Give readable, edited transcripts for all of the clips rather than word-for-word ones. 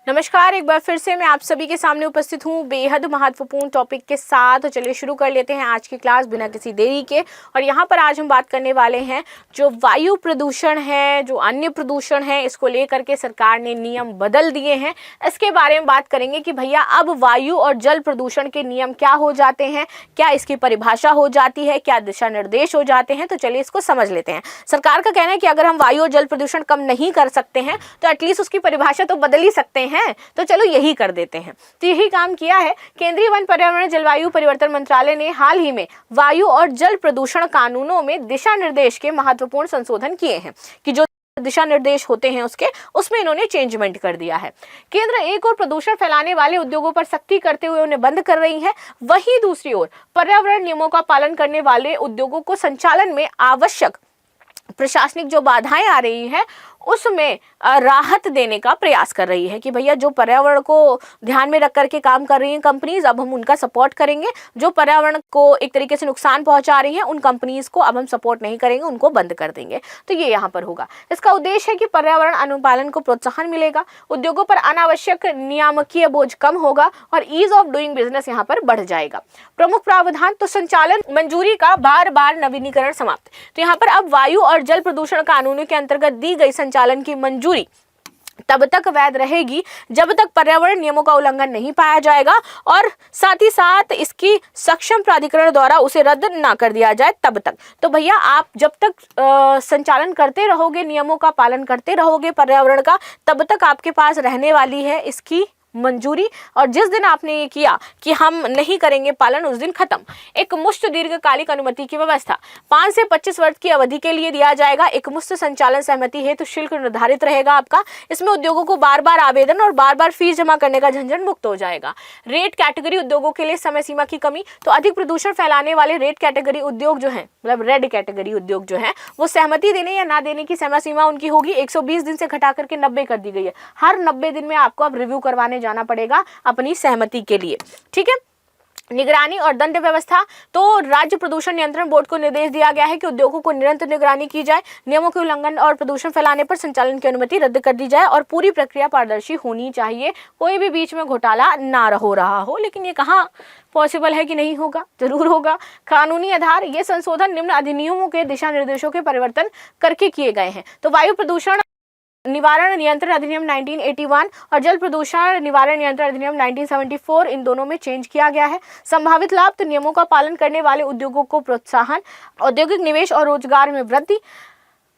नमस्कार, एक बार फिर से मैं आप सभी के सामने उपस्थित हूँ बेहद महत्वपूर्ण टॉपिक के साथ। तो चलिए शुरू कर लेते हैं आज की क्लास बिना किसी देरी के। और यहाँ पर आज हम बात करने वाले हैं जो वायु प्रदूषण है, जो अन्य प्रदूषण है, इसको लेकर के सरकार ने नियम बदल दिए हैं। इसके बारे में बात करेंगे कि भैया अब वायु और जल प्रदूषण के नियम क्या हो जाते हैं, क्या इसकी परिभाषा हो जाती है, क्या दिशा निर्देश हो जाते हैं। तो चलिए इसको समझ लेते हैं। सरकार का कहना है कि अगर हम वायु और जल प्रदूषण कम नहीं कर सकते हैं तो एटलीस्ट उसकी परिभाषा तो बदल ही सकते हैं। तो चलो यही कर देते हैं। तो यही काम किया है केंद्रीय वन पर्यावरण जलवायु परिवर्तन मंत्रालय ने हाल ही में वायु और जल प्रदूषण कानूनों में दिशा निर्देश के महत्वपूर्ण संशोधन किए हैं कि जो दिशा निर्देश होते हैं उसमें इन्होंने चेंजमेंट कर दिया है। केंद्र एक ओर प्रदूषण फैलाने वाले उद्योगों पर सख्ती करते हुए उन्हें बंद कर रही है, वहीं दूसरी ओर पर्यावरण नियमों का पालन करने वाले उद्योगों को संचालन में आवश्यक प्रशासनिक जो बाधाएं आ रही है उसमें राहत देने का प्रयास कर रही है कि भैया जो पर्यावरण को ध्यान में रख करके काम कर रही हैं कंपनीज, अब हम उनका सपोर्ट करेंगे। जो पर्यावरण को एक तरीके से नुकसान पहुंचा रही हैं उन कंपनीज को अब हम सपोर्ट नहीं करेंगे, उनको बंद कर देंगे। तो ये यहाँ पर होगा। इसका उद्देश्य है कि पर्यावरण अनुपालन को प्रोत्साहन मिलेगा, उद्योगों पर अनावश्यक नियामकीय बोझ कम होगा और ईज ऑफ डूइंग बिजनेस यहाँ पर बढ़ जाएगा। प्रमुख प्रावधान तो संचालन मंजूरी का बार बार नवीनीकरण समाप्त। तो यहाँ पर अब वायु और जल प्रदूषण कानूनों के अंतर्गत दी गई संचालन की मंजूरी तब तक वैध रहेगी जब तक पर्यावरण नियमों का उल्लंघन नहीं पाया जाएगा और साथ ही साथ इसकी सक्षम प्राधिकरण द्वारा उसे रद्द ना कर दिया जाए तब तक। तो भैया आप जब तक संचालन करते रहोगे, नियमों का पालन करते रहोगे पर्यावरण का, तब तक आपके पास रहने वाली है इसकी मंजूरी। और जिस दिन आपने ये किया कि हम नहीं करेंगे पालन, उस दिन खत्म। एक मुश्त दीर्घकालिक अनुमति की व्यवस्था 5 से 25 वर्ष की अवधि के लिए दिया जाएगा। एक मुश्त संचालन सहमति है तो शुल्क निर्धारित रहेगा आपका। इसमें उद्योगों को बार बार आवेदन और बार बार फीस जमा करने का झंझट मुक्त हो जाएगा। रेट कैटेगरी उद्योगों के लिए समय सीमा की कमी। तो अधिक प्रदूषण फैलाने वाले रेट कैटेगरी उद्योग जो है, मतलब रेड कैटेगरी उद्योग जो है, वो सहमति देने या ना देने की समय सीमा उनकी होगी 120 दिन से घटा करके 90 कर दी गई है। हर 90 दिन में आपको अब रिव्यू करवाने जाना पड़ेगा अपनी सहमति के लिए। ठीक है। निगरानी और दंड व्यवस्था तो राज्य प्रदूषण नियंत्रण बोर्ड को निर्देश दिया गया है कि उद्योगों को निरंतर निगरानी की जाए, नियमों के उल्लंघन और प्रदूषण फैलाने पर संचालन की अनुमति रद्द कर दी जाए और पूरी प्रक्रिया पारदर्शी होनी चाहिए, कोई भी बीच में घोटाला ना हो रहा हो। लेकिन ये कहाँ पॉसिबल है कि नहीं होगा, जरूर होगा। कानूनी आधार, ये संशोधन निम्न अधिनियमों के दिशा निर्देशों के परिवर्तन करके किए गए हैं। तो वायु प्रदूषण निवारण नियंत्रण अधिनियम 1981 और जल प्रदूषण निवारण नियंत्रण अधिनियम 1974, इन दोनों में चेंज किया गया है। संभावित लाभ तो नियमों का पालन करने वाले उद्योगों को प्रोत्साहन, औद्योगिक निवेश और रोजगार में वृद्धि,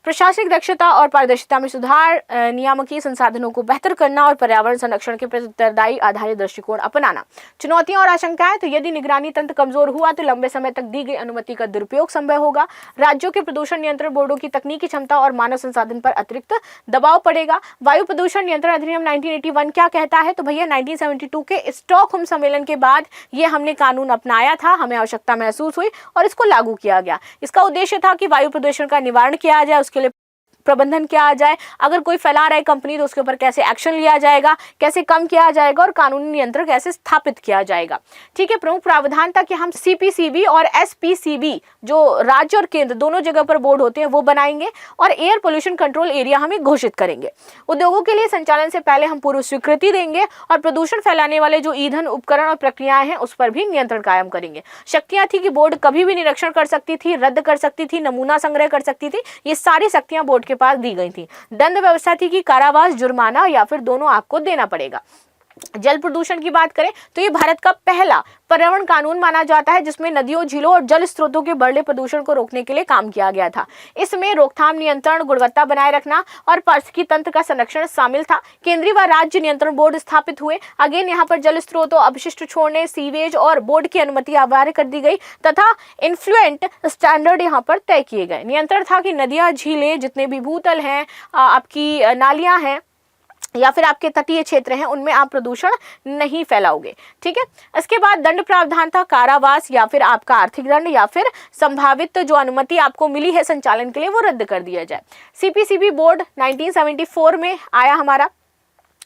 प्रशासनिक दक्षता और पारदर्शिता में सुधार, नियामकीय संसाधनों को बेहतर करना और पर्यावरण संरक्षण के प्रति उत्तरदायी आधारित दृष्टिकोण अपनाना। चुनौतियां और आशंकाएं तो यदि निगरानी तंत्र कमजोर हुआ तो लंबे समय तक दी गई अनुमति का दुरुपयोग संभव होगा। राज्यों के प्रदूषण नियंत्रण बोर्डों की तकनीकी क्षमता और मानव संसाधन पर अतिरिक्त दबाव पड़ेगा। वायु प्रदूषण नियंत्रण अधिनियम 1981 क्या कहता है? तो भैया 1972 के स्टॉकहोम सम्मेलन के बाद ये हमने कानून अपनाया था, हमें आवश्यकता महसूस हुई और इसको लागू किया गया। इसका उद्देश्य था कि वायु प्रदूषण का निवारण किया जाए, उसके लिए प्रबंधन किया जाए। अगर कोई फैला रहा है कंपनी तो उसके ऊपर कैसे एक्शन लिया जाएगा, कैसे कम किया जाएगा और कानूनी नियंत्रण कैसे स्थापित किया जाएगा। ठीक है। प्रमुख प्रावधान था कि हम सीपीसीबी और एसपीसीबी जो राज्य और केंद्र दोनों जगह पर बोर्ड होते हैं वो बनाएंगे और एयर पोल्यूशन कंट्रोल एरिया हमें घोषित करेंगे। उद्योगों के लिए संचालन से पहले हम पूर्व स्वीकृति देंगे और प्रदूषण फैलाने वाले जो ईंधन, उपकरण और प्रक्रियाएं हैं उस पर भी नियंत्रण कायम करेंगे। शक्तियां थी कि बोर्ड कभी भी निरीक्षण कर सकती थी, रद्द कर सकती थी, नमूना संग्रह कर सकती थी। ये सारी शक्तियां बोर्ड के पास दी गई थी। दंड व्यवस्था थी कि कारावास, जुर्माना या फिर दोनों आपको देना पड़ेगा। जल प्रदूषण की बात करें तो ये भारत का पहला पर्यावरण कानून माना जाता है जिसमें नदियों, झीलों और जल स्रोतों के बढ़ते प्रदूषण को रोकने के लिए काम किया गया था। इसमें रोकथाम, नियंत्रण, गुणवत्ता बनाए रखना और पारिस्थितिकी तंत्र का संरक्षण शामिल था। केंद्रीय व राज्य नियंत्रण बोर्ड स्थापित हुए। अगेन यहाँ पर जल स्रोतों, अपशिष्ट छोड़ने, सीवेज और बोर्ड की अनुमति अनिवार्य कर दी गई तथा इन्फ्लुएंट स्टैंडर्ड यहाँ पर तय किए गए। नियंत्रण था कि नदियां, झीलें, जितने भी भूतल हैं, आपकी नालियां हैं या फिर आपके तटीय क्षेत्र हैं, उनमें आप प्रदूषण नहीं फैलाओगे। ठीक है। इसके बाद दंड प्रावधान था, कारावास या फिर आपका आर्थिक दंड या फिर संभावित जो अनुमति आपको मिली है संचालन के लिए वो रद्द कर दिया जाए। सीपीसीबी बोर्ड 1974 में आया हमारा।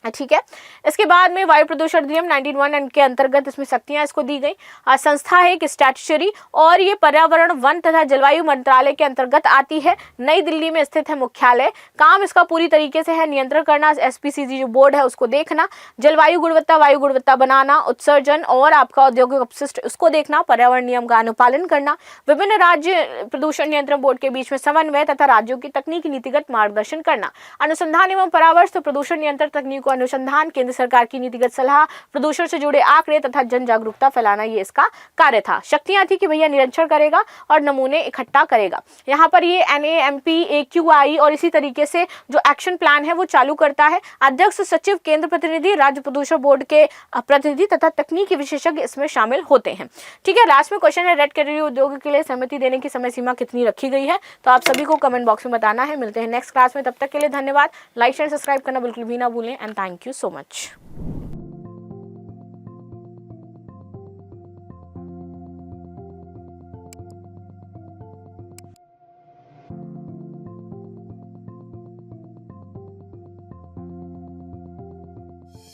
ठीक है। इसके बाद में वायु प्रदूषण अधिनियम 1901 के अंतर्गत इसमें शक्तियां इसको दी गई। संस्था है एक स्टैट्यूटरी और ये पर्यावरण, वन तथा जलवायु मंत्रालय के अंतर्गत आती है। नई दिल्ली में स्थित है मुख्यालय। काम इसका पूरी तरीके से है नियंत्रण करना, एसपीसीजी जो बोर्ड है उसको देखना, जलवायु गुणवत्ता, वायु गुणवत्ता बनाना, उत्सर्जन और आपका औद्योगिक अपशिष्ट उसको देखना, पर्यावरण नियम का अनुपालन करना, विभिन्न राज्य प्रदूषण नियंत्रण बोर्ड के बीच में समन्वय तथा राज्यों की तकनीकी नीतिगत मार्गदर्शन करना, अनुसंधान एवं परामर्श, प्रदूषण नियंत्रण तकनीकों अनुसंधान, केंद्र सरकार की नीतिगत सलाह, प्रदूषण से जुड़े आंकड़े तथा जन जागरूकता फैलाना, ये इसका कार्य था। शक्तियां थी कि भैया निरीक्षण करेगा और नमूने इकट्ठा करेगा। यहाँ पर ये NAMP, AQI और इसी तरीके से जो एक्शन प्लान है वो चालू करता है। अध्यक्ष, सचिव, केंद्र प्रतिनिधि, राज्य प्रदूषण बोर्ड के प्रतिनिधि तथा तकनीकी विशेषज्ञ इसमें शामिल होते हैं। ठीक है। लास्ट में क्वेश्चन है, रेड कैटेगरी उद्योग के लिए सहमति देने की समय सीमा कितनी रखी गई है? तो आप सभी को कमेंट बॉक्स में बताना है। मिलते हैं नेक्स्ट क्लास में, तब तक के लिए धन्यवाद। लाइक शेयर सब्सक्राइब करना बिल्कुल भी ना भूलें and thank you so much.